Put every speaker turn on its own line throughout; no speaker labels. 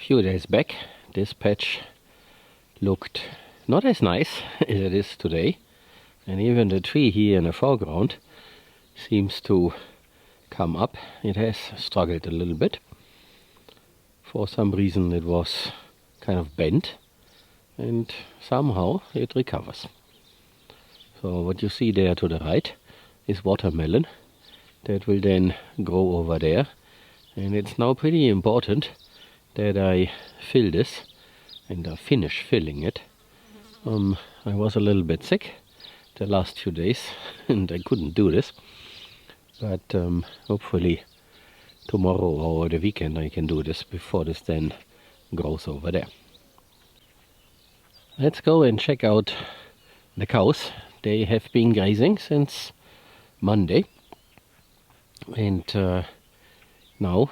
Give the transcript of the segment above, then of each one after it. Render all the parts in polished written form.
few days back, this patch looked not as nice as it is today, and even the tree here in the foreground seems to come up. It has struggled a little bit. For some reason it was kind of bent, and somehow it recovers. So what you see there to the right is watermelon that will then grow over there, and it's now pretty important that I fill this and I finish filling it. I was a little bit sick the last few days and I couldn't do this, but hopefully tomorrow or the weekend I can do this before this then grows over there. Let's go and check out the cows. They have been grazing since Monday, and now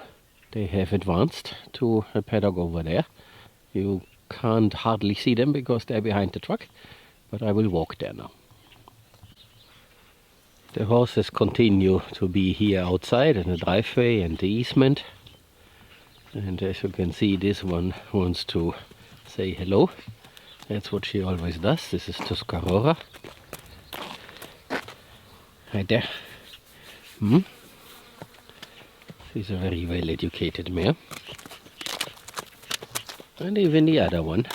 they have advanced to a paddock over there. You can't hardly see them because they're behind the truck, but I will walk there now. The horses continue to be here outside in the driveway and the easement, and as you can see, this one wants to say hello. That's what she always does. This is Tuscarora. Right there. She's a very well educated mare. And even the other one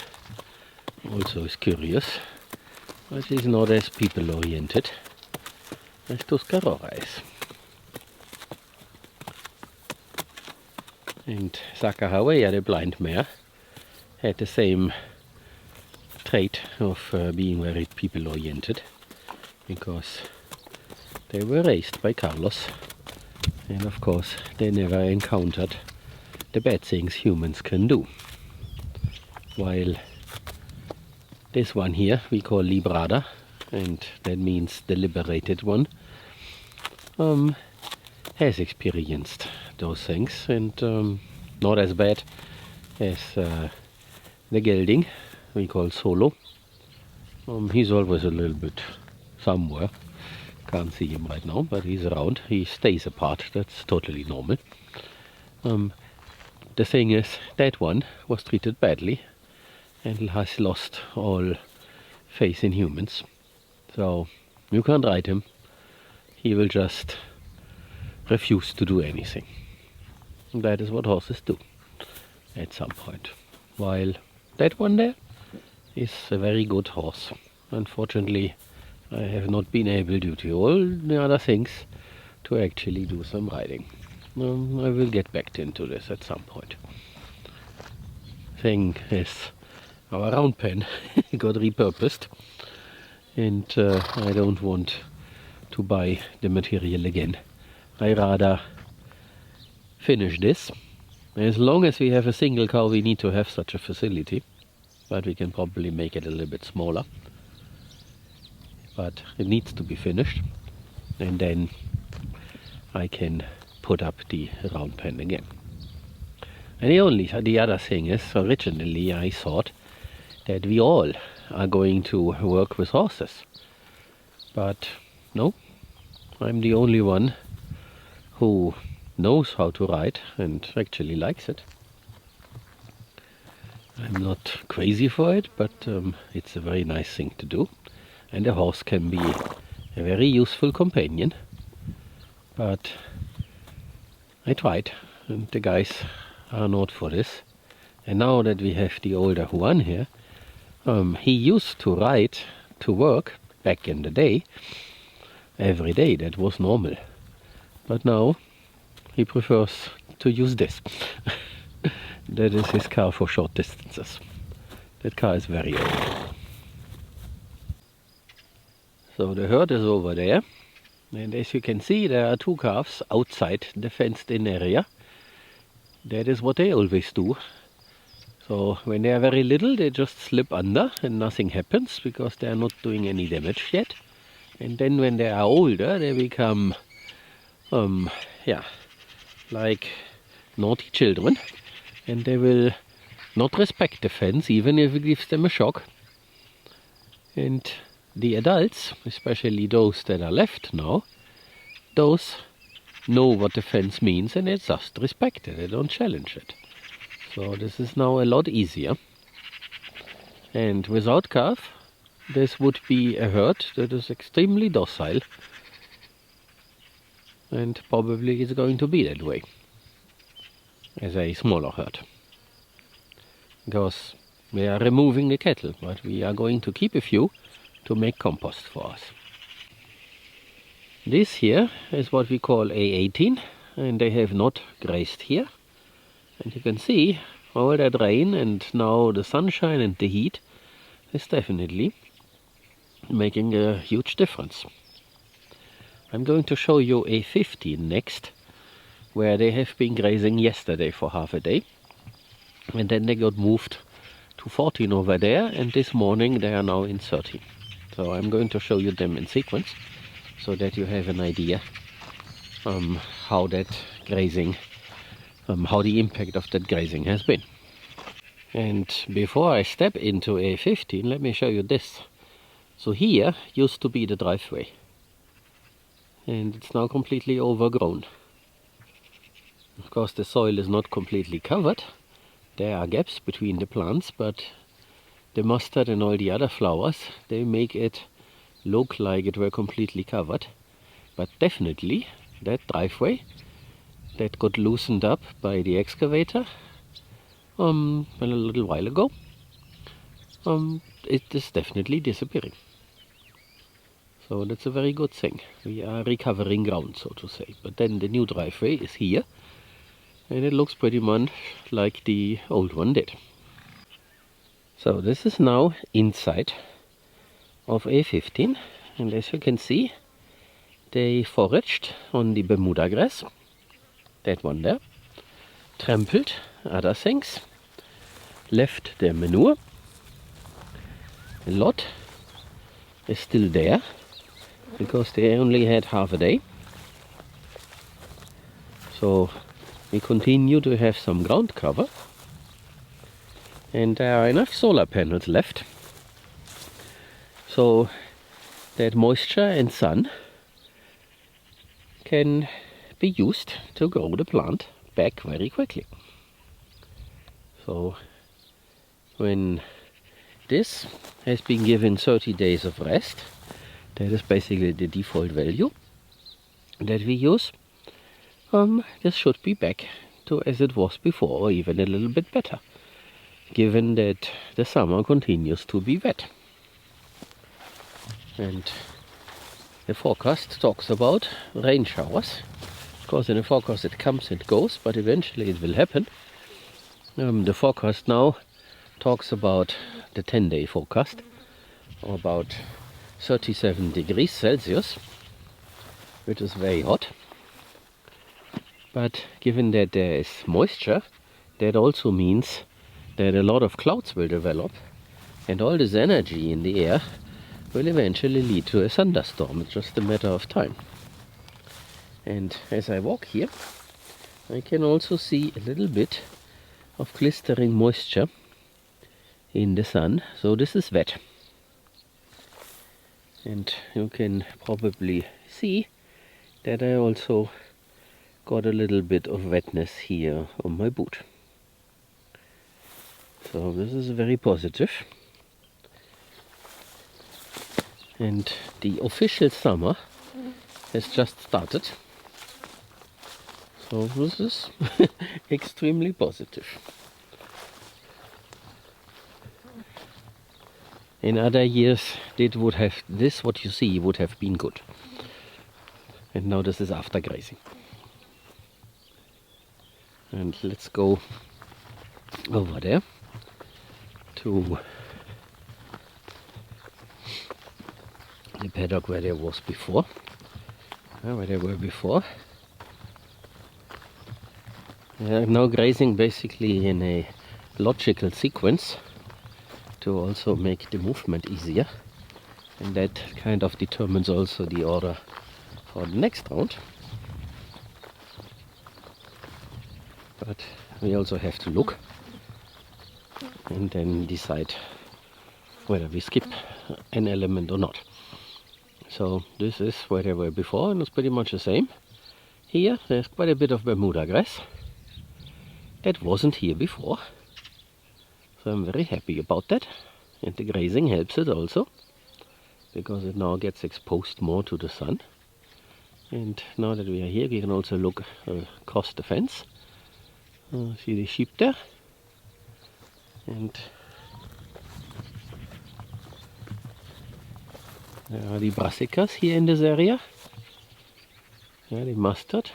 also is curious, but she's not as people oriented as Tuscarora is. And Sakahaweya, the blind mare, had the same trait of being very people oriented, because they were raised by Carlos, and of course they never encountered the bad things humans can do. While this one here we call Librada, and that means the liberated one, has experienced those things, and not as bad as the gelding we call Solo. He's always a little bit somewhere. Can't see him right now, but he's around. He stays apart. That's totally normal. The thing is, that one was treated badly and has lost all faith in humans. So you can't ride him. He will just refuse to do anything. And that is what horses do at some point. While that one there is a very good horse. Unfortunately, I have not been able, due to all the other things, to actually do some riding. I will get back into this at some point. Thing is, our round pen got repurposed, and I don't want to buy the material again. I rather finish this. As long as we have a single cow, we need to have such a facility, but we can probably make it a little bit smaller. But it needs to be finished, and then I can put up the round pen again. And the other thing is, originally I thought that we all are going to work with horses, but no, I'm the only one who knows how to ride and actually likes it. I'm not crazy for it, but it's a very nice thing to do. And a horse can be a very useful companion. But I tried, and the guys are not for this. And now that we have the older Juan here, he used to ride to work back in the day, every day. That was normal. But now he prefers to use this. That is his car for short distances. That car is very old. So the herd is over there, and as you can see, there are two calves outside the fenced-in area. That is what they always do. So when they are very little, they just slip under and nothing happens, because they are not doing any damage yet. And then when they are older, they become, like naughty children, and they will not respect the fence, even if it gives them a shock. And the adults, especially those that are left now, those know what the fence means, and they just respect it. They don't challenge it. So this is now a lot easier. And without calf, this would be a herd that is extremely docile. And probably is going to be that way as a smaller herd. Because we are removing the cattle, but we are going to keep a few to make compost for us. This here is what we call A18, and they have not grazed here. And you can see all that rain and now the sunshine and the heat is definitely making a huge difference. I'm going to show you A15 next, where they have been grazing yesterday for half a day. And then they got moved to 14 over there, and this morning they are now in 13. So I'm going to show you them in sequence, so that you have an idea how that grazing, how the impact of that grazing has been. And before I step into A15, let me show you this. So here used to be the driveway, and it's now completely overgrown. Of course the soil is not completely covered. There are gaps between the plants, but the mustard and all the other flowers, they make it look like it were completely covered. But definitely that driveway that got loosened up by the excavator a little while ago, it is definitely disappearing. So that's a very good thing. We are recovering ground, so to say. But then the new driveway is here, and it looks pretty much like the old one did. So this is now inside of A15, and as you can see, they foraged on the Bermuda grass, that one there, trampled other things, left their manure. A lot is still there, because they only had half a day. So we continue to have some ground cover, and there are enough solar panels left so that moisture and sun can be used to grow the plant back very quickly. So when this has been given 30 days of rest, that is basically the default value that we use, this should be back to as it was before, or even a little bit better, given that the summer continues to be wet. And the forecast talks about rain showers. Of course, in the forecast it comes and goes, but eventually it will happen. The forecast now talks about the 10-day forecast, about 37 degrees Celsius, which is very hot. But given that there is moisture, that also means that a lot of clouds will develop, and all this energy in the air will eventually lead to a thunderstorm. It's just a matter of time. And as I walk here, I can also see a little bit of glistering moisture in the sun. So this is wet. And you can probably see that I also got a little bit of wetness here on my boot. So this is very positive. And the official summer has just started. So this is extremely positive. In other years, this what you see would have been good. And now this is after grazing. And let's go over there to the paddock where there was before, where they were before. They are now grazing basically in a logical sequence to also make the movement easier, and that kind of determines also the order for the next round. But we also have to look and then decide whether we skip an element or not. So this is where they were before, and it's pretty much the same. Here there's quite a bit of Bermuda grass. that wasn't here before. So I'm very happy about that. And the grazing helps it also, because it now gets exposed more to the sun. And now that we are here, we can also look across the fence. See the sheep there. And there are the brassicas here in this area. Yeah, the mustard.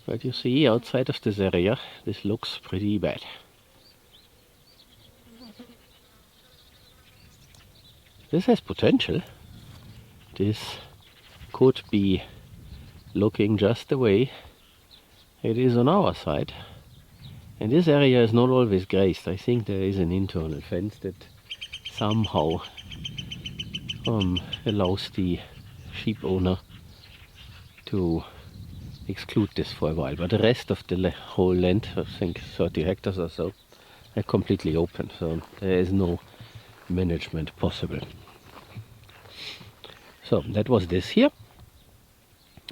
But you see, outside of this area, this looks pretty bad. This has potential. This could be looking just the way it is on our side. And this area is not always grazed. I think there is an internal fence that somehow allows the sheep owner to exclude this for a while. But the rest of the whole land, I think 30 hectares or so, are completely open. So there is no management possible. So that was this here.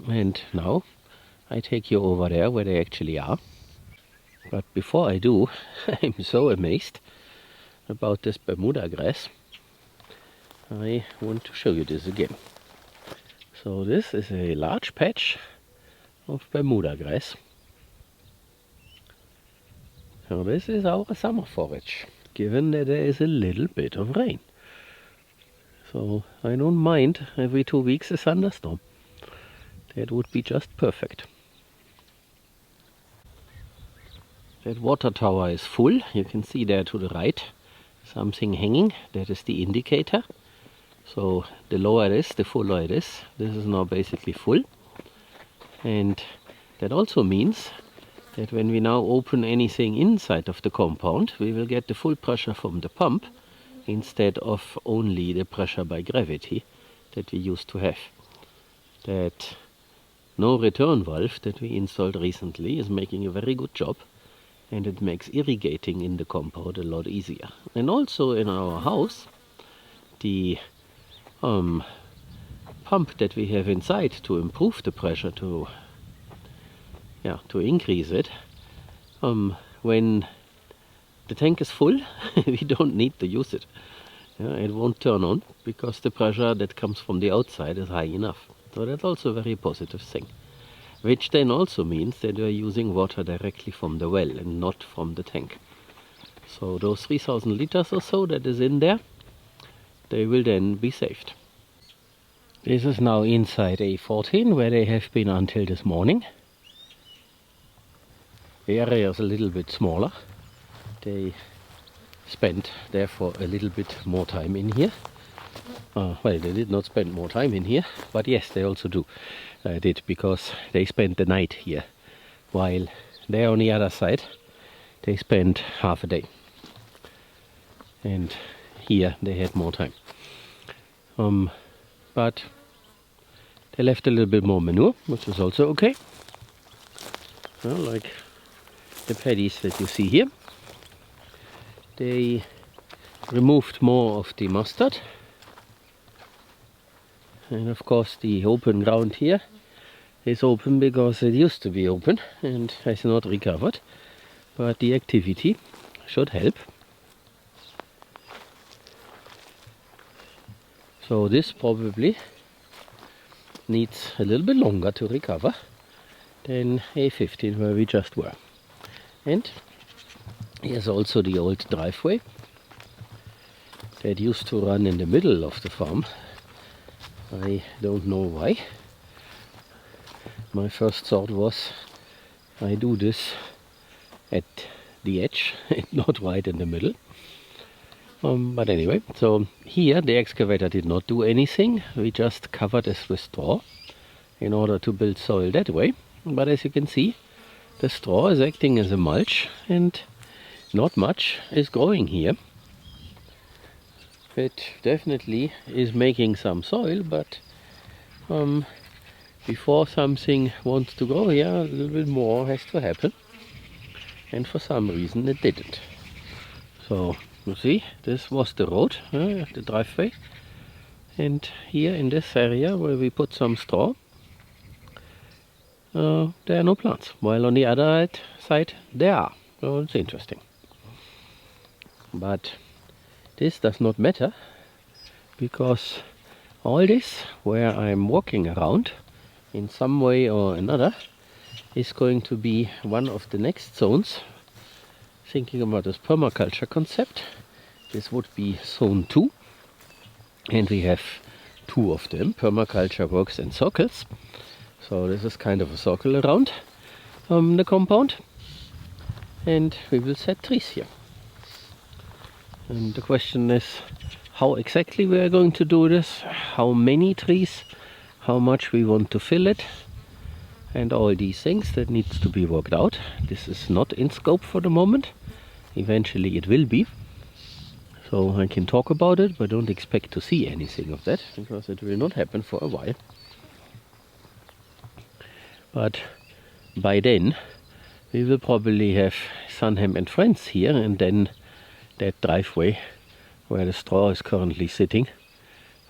And now I take you over there where they actually are. But before I do, I'm so amazed about this Bermuda grass. I want to show you this again. So this is a large patch of Bermuda grass. So this is our summer forage, given that there is a little bit of rain. So I don't mind every 2 weeks a thunderstorm. That would be just perfect. That water tower is full. You can see there to the right something hanging. That is the indicator. So the lower it is, the fuller it is. This is now basically full. And that also means that when we now open anything inside of the compound, we will get the full pressure from the pump instead of only the pressure by gravity that we used to have. That no return valve that we installed recently is making a very good job, and it makes irrigating in the compound a lot easier. And also in our house, the pump that we have inside to improve the pressure, to increase it, when the tank is full, we don't need to use it. It won't turn on because the pressure that comes from the outside is high enough. So that's also a very positive thing. Which then also means that we are using water directly from the well and not from the tank. So those 3,000 liters or so that is in there, they will then be saved. This is now inside A14, where they have been until this morning. The area is a little bit smaller. They spent therefore a little bit more time in here. Well, they did not spend more time in here, but yes, they also did, because they spent the night here, while there on the other side they spent half a day, and here they had more time. But they left a little bit more manure, which is also okay. Like the paddies that you see here. They removed more of the mustard. And of course the open ground here is open because it used to be open and has not recovered. But the activity should help. So this probably needs a little bit longer to recover than A15 where we just were. And here's also the old driveway that used to run in the middle of the farm. I don't know why. My first thought was I do this at the edge and not right in the middle. But anyway, so here the excavator did not do anything. We just covered this with straw in order to build soil that way. But as you can see, the straw is acting as a mulch and not much is growing here. It definitely is making some soil, but before something wants to grow here, a little bit more has to happen. And for some reason it didn't. So you see, this was the road, the driveway. And here in this area where we put some straw, there are no plants, while on the other side there are. So it's interesting. But this does not matter, because all this where I'm walking around in some way or another is going to be one of the next zones. Thinking about this permaculture concept, this would be zone 2, and we have 2 of them. Permaculture works in circles, so this is kind of a circle around the compound, and we will set trees here. And the question is how exactly we are going to do this, how many trees, how much we want to fill it, and all these things that needs to be worked out. This is not in scope for the moment. Eventually it will be. So I can talk about it, but don't expect to see anything of that, because it will not happen for a while. But by then we will probably have Sunham and Friends here, and then that driveway where the straw is currently sitting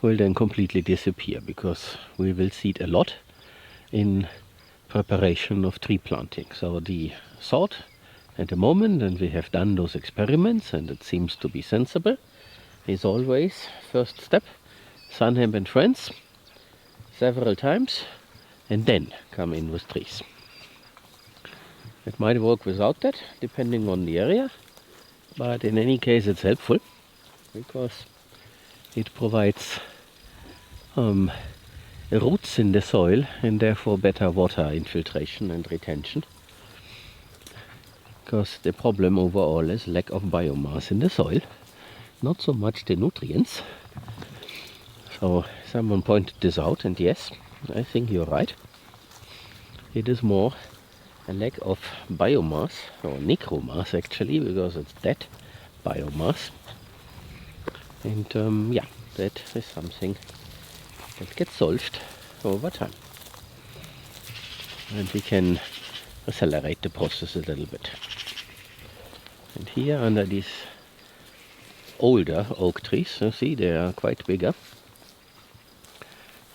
will then completely disappear, because we will seed a lot in preparation of tree planting. So the thought at the moment, and we have done those experiments and it seems to be sensible, is always first step Sunham and Friends several times, and then come in with trees. It might work without that, depending on the area, but in any case it's helpful, because it provides roots in the soil and therefore better water infiltration and retention. Because the problem overall is lack of biomass in the soil, not so much the nutrients. So someone pointed this out, and yes, I think you're right. It is more a lack of biomass, or necromass actually, because it's dead biomass. And yeah, that is something that gets solved over time. And we can accelerate the process a little bit. And here under these older oak trees, you see they are quite bigger,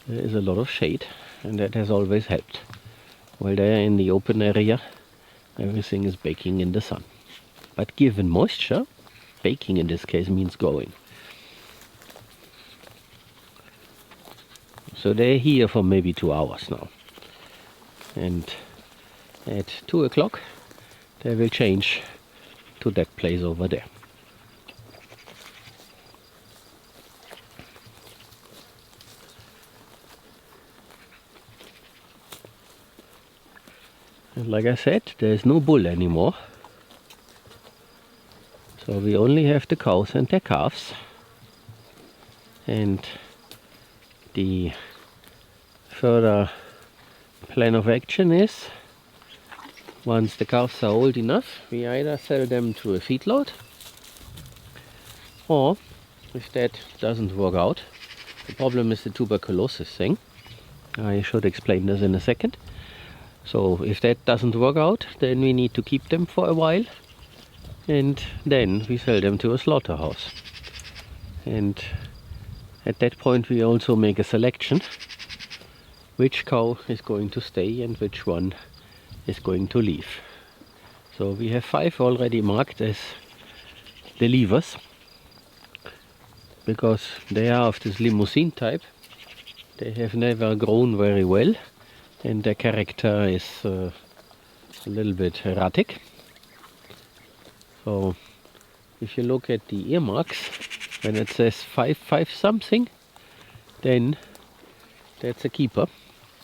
there is a lot of shade, and that has always helped. While there in the open area, everything is baking in the sun. But given moisture, baking in this case means growing. So they're here for maybe 2 hours now. And at 2 o'clock they will change to that place over there. And like I said, there is no bull anymore. So we only have the cows and their calves. And the further plan of action is, once the calves are old enough, we either sell them to a feedlot, or if that doesn't work out, the problem is the tuberculosis thing. I should explain this in a second. So if that doesn't work out, then we need to keep them for a while, and then we sell them to a slaughterhouse. And at that point we also make a selection which cow is going to stay and which one is going to leave. So we have 5 already marked as the leavers, because they are of this limousine type. They have never grown very well, and their character is a little bit erratic. So if you look at the earmarks, when it says 5 something, then that's a keeper.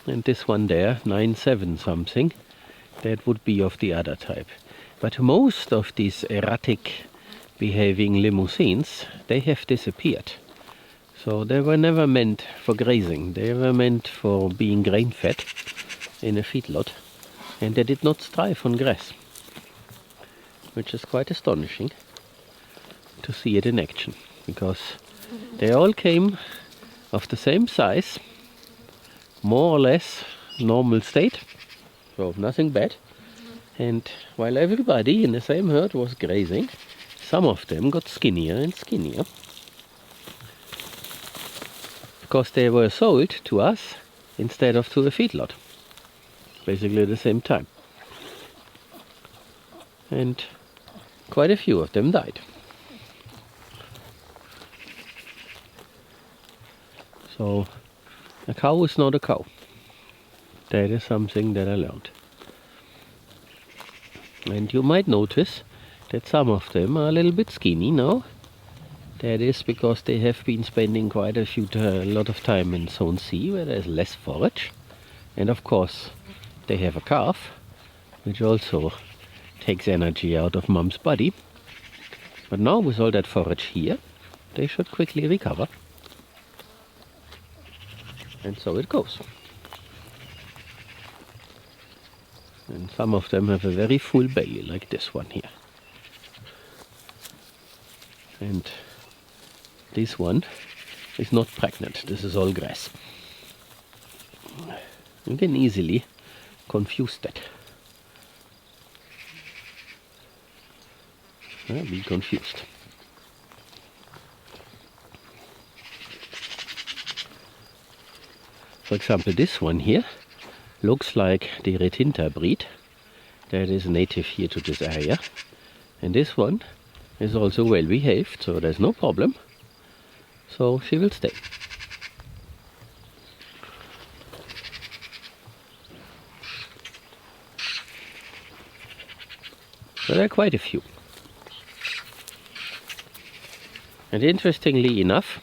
And this one there, 9-7 something, that would be of the other type. But most of these erratic behaving limousines, they have disappeared. So they were never meant for grazing, they were meant for being grain fed in a feedlot, and they did not thrive on grass, which is quite astonishing to see it in action, because they all came of the same size, more or less normal state, so nothing bad. And while everybody in the same herd was grazing, some of them got skinnier and skinnier, because they were sold to us instead of to a feedlot. basically at the same time. And quite a few of them died. So a cow is not a cow. That is something that I learned. And you might notice that some of them are a little bit skinny now. That is because they have been spending quite a lot of time in Zone C, where there's less forage. And of course they have a calf, which also takes energy out of mom's body. But now with all that forage here, they should quickly recover. And so it goes. And some of them have a very full belly, like this one here. And this one is not pregnant. This is all grass. You can easily confuse that. Be confused. For example, this one here looks like the Retinta breed that is native here to this area. And this one is also well behaved, so there's no problem. So she will stay. So there are quite a few. And interestingly enough,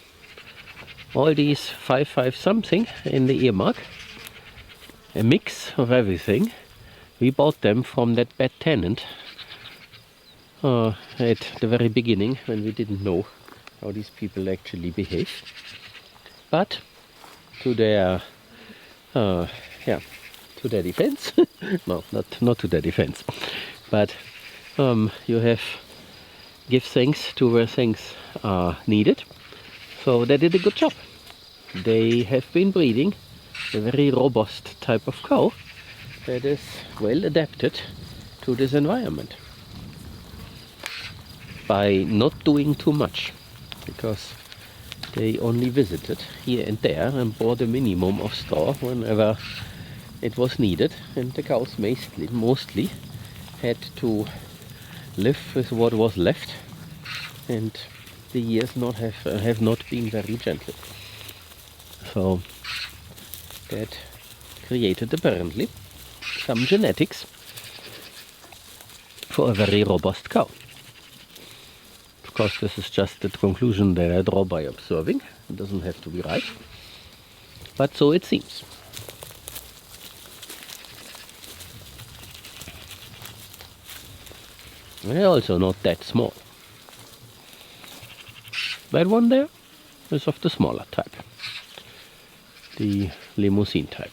all these 5 something in the earmark, a mix of everything, we bought them from that bad tenant at the very beginning, when we didn't know how these people actually behave. But to their to their defense, no, not to their defense, but you have give thanks to where things are needed. So they did a good job. They have been breeding a very robust type of cow that is well adapted to this environment by not doing too much, because they only visited here and there and bought a minimum of straw whenever it was needed, and the cows mostly had to live with what was left, and the years have not been very gentle. So that created apparently some genetics for a very robust cow. Of course, this is just the conclusion that I draw by observing. It doesn't have to be right, but so it seems. They're also not that small. That one there is of the smaller type, the limousine type.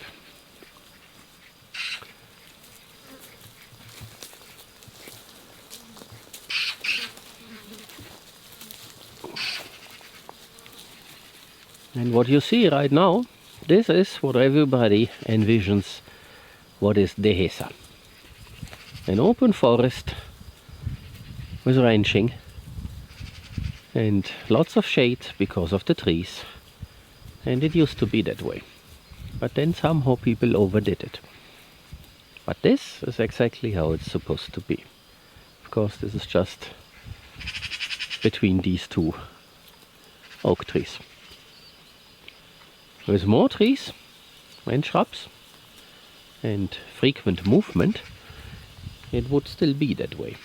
And what you see right now, this is what everybody envisions what is Dehesa. An open forest with ranching and lots of shade because of the trees. And it used to be that way. But then somehow people overdid it. But this is exactly how it's supposed to be. Of course, this is just between these two oak trees. With more trees and shrubs and frequent movement, it would still be that way.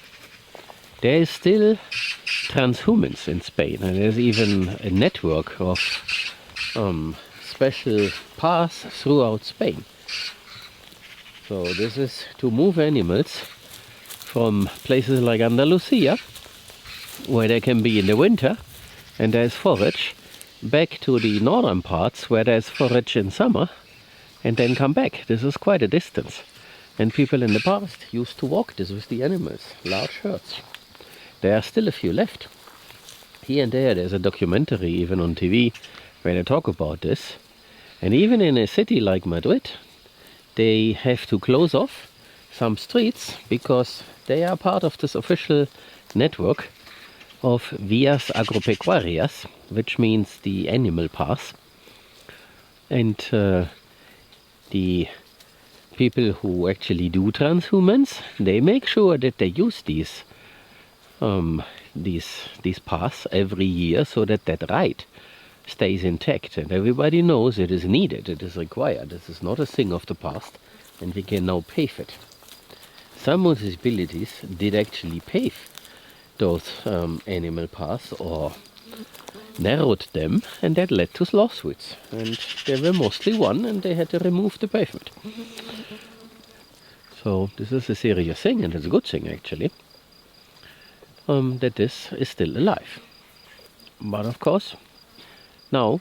There is still transhumance in Spain, and there's even a network of special paths throughout Spain. So this is to move animals from places like Andalusia, where they can be in the winter and there's forage, back to the northern parts where there's forage in summer, and then come back. This is quite a distance. And people in the past used to walk this with the animals, large herds. There are still a few left. Here and there's a documentary even on TV where they talk about this. And even in a city like Madrid, they have to close off some streets because they are part of this official network of vías agropecuarias, which means the animal paths. And the people who actually do transhumance, they make sure that they use these paths every year so that that right stays intact, and everybody knows it is needed, it is required. This is not a thing of the past, and we can now pave it. Some municipalities did actually pave those animal paths or narrowed them, and that led to lawsuits, and they were mostly won, and they had to remove the pavement. So this is a serious thing, and it's a good thing actually, that this is still alive. But of course, now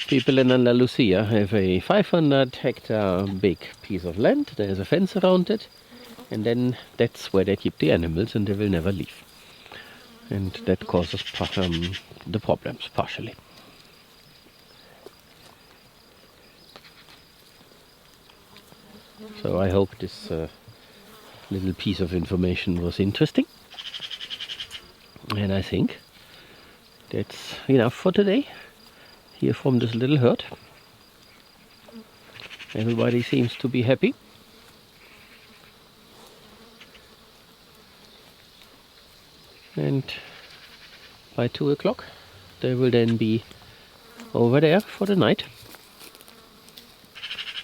people in Andalusia have a 500 hectare big piece of land. There's a fence around it, and then that's where they keep the animals, and they will never leave. And that causes the problems partially. So I hope this little piece of information was interesting, and I think that's enough for today here from this little herd. Everybody seems to be happy. And by 2 o'clock they will then be over there for the night,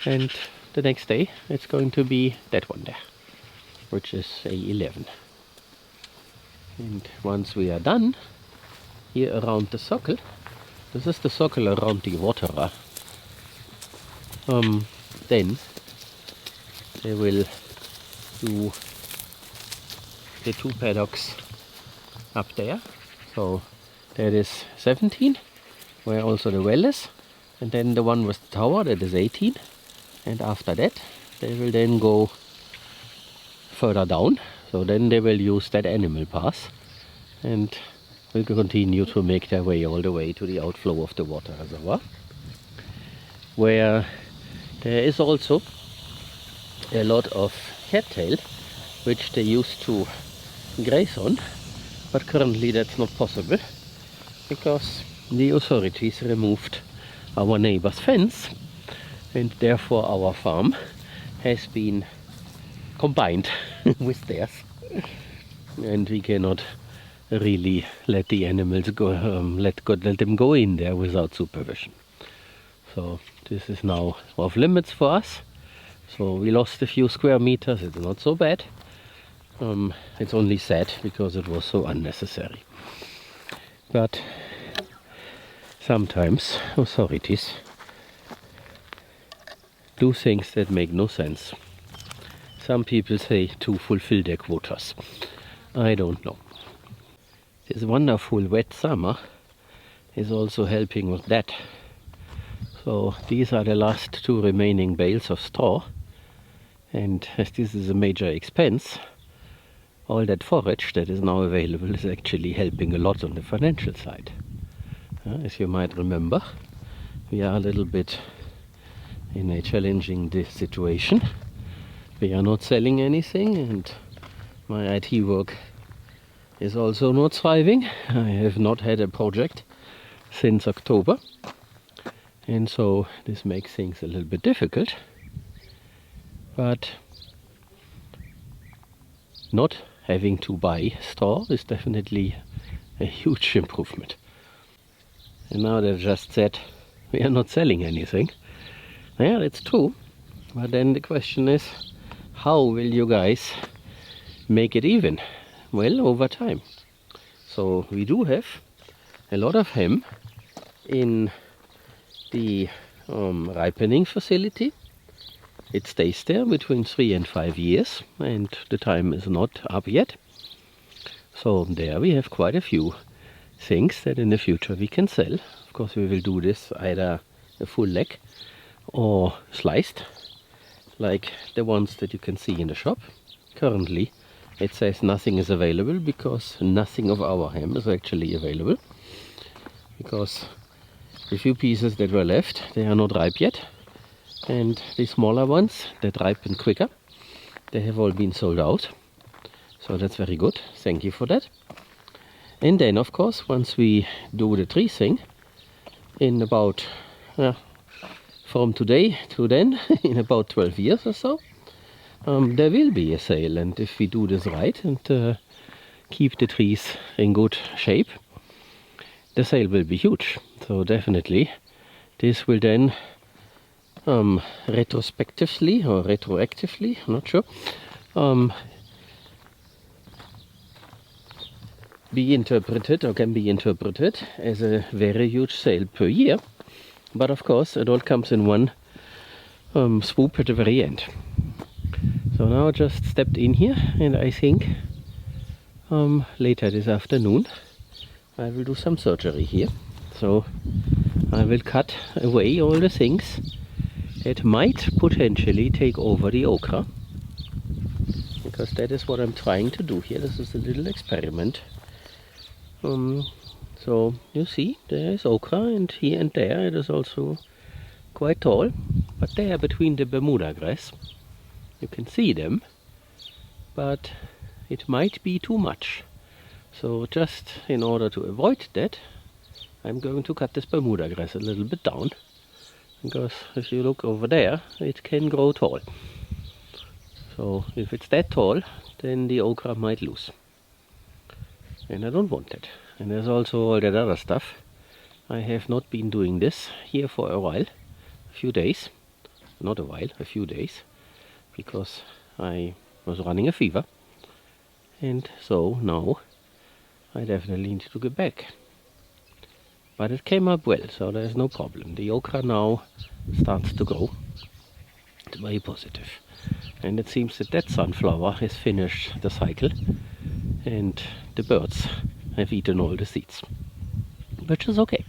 and the next day it's going to be that one there, which is a 11. And once we are done here around the circle, this is the circle around the waterer, then they will do the 2 paddocks up there. So that is 17, where also the well is, and then the one with the tower, that is 18, and after that they will then go further down. So then they will use that animal path and will continue to make their way all the way to the outflow of the water reservoir, where there is also a lot of cattail which they used to graze on. But currently that's not possible, because the authorities removed our neighbor's fence, and therefore our farm has been combined with theirs, and we cannot really let the animals go, let them go in there without supervision. So this is now off limits for us. So we lost a few square meters. It's not so bad. It's only sad because it was so unnecessary. But sometimes authorities do things that make no sense. Some people say to fulfill their quotas. I don't know. This wonderful wet summer is also helping with that. So these are the last 2 remaining bales of straw, and as this is a major expense, all that forage that is now available is actually helping a lot on the financial side. As you might remember, we are a little bit in a challenging situation. We are not selling anything, and my IT work is also not thriving. I have not had a project since October, and so this makes things a little bit difficult. But not having to buy straw is definitely a huge improvement. And now they've just said we are not selling anything. Yeah, that's true, but then the question is, how will you guys make it even? Well, over time. So we do have a lot of hemp in the ripening facility. It stays there between 3 and 5 years, and the time is not up yet. So there we have quite a few things that in the future we can sell. Of course we will do this either a full leg or sliced, like the ones that you can see in the shop. Currently it says nothing is available because nothing of our hemp is actually available, because the few pieces that were left, they are not ripe yet. And the smaller ones that ripen quicker, they have all been sold out. So that's very good. Thank you for that. And then of course, once we do the tree thing, in about from today to then, in about 12 years or so, there will be a sale. And if we do this right and keep the trees in good shape, the sale will be huge. So definitely this will then retrospectively or retroactively, I'm not sure, be interpreted or can be interpreted as a very huge sale per year. But of course it all comes in one swoop at the very end. So now I just stepped in here, and I think later this afternoon I will do some surgery here. So I will cut away all the things that might potentially take over the okra, because that is what I'm trying to do here. This is a little experiment. So you see, there is okra, and here and there it is also quite tall, but there between the Bermuda grass you can see them, but it might be too much. So just in order to avoid that, I'm going to cut this Bermuda grass a little bit down, because if you look over there, it can grow tall. So if it's that tall, then the okra might lose, and I don't want that. And there's also all that other stuff. I have not been doing this here for a while, a few days, not a while, a few days, because I was running a fever, and so now I definitely need to get back. But it came up well, so there's no problem. The okra now starts to grow. It's very positive. And it seems that that sunflower has finished the cycle, and the birds have eaten all the seeds, which is okay.